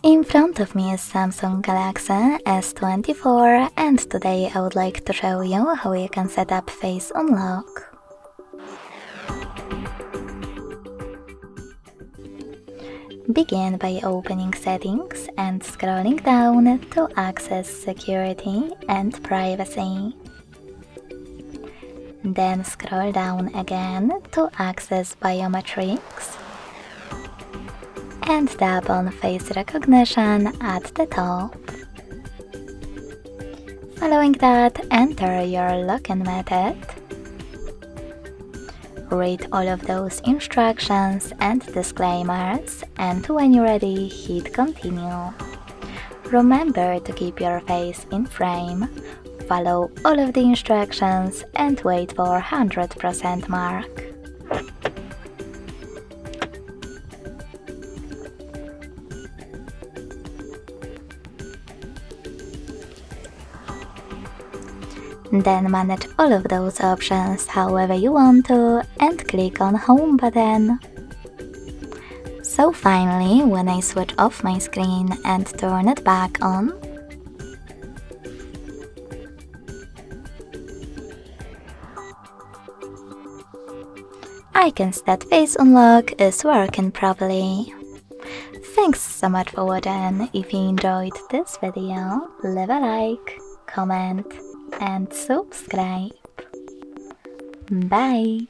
In front of me is Samsung Galaxy S24 and today I would like to show you how you can set up Face Unlock. Begin by opening Settings and scrolling down to access Security and Privacy. Then scroll down again to access Biometrics and tap on Face Recognition at the top. Following that, enter your login method. Read all of those instructions and disclaimers, and when you're ready, hit continue. Remember to keep your face in frame, follow all of the instructions and wait for 100% mark. Then manage all of those options however you want to and click on Home button. So finally, when I switch off my screen and turn it back on, I can see that Face Unlock is working properly. Thanks so much for watching. If you enjoyed this video, leave a like, comment and subscribe. Bye!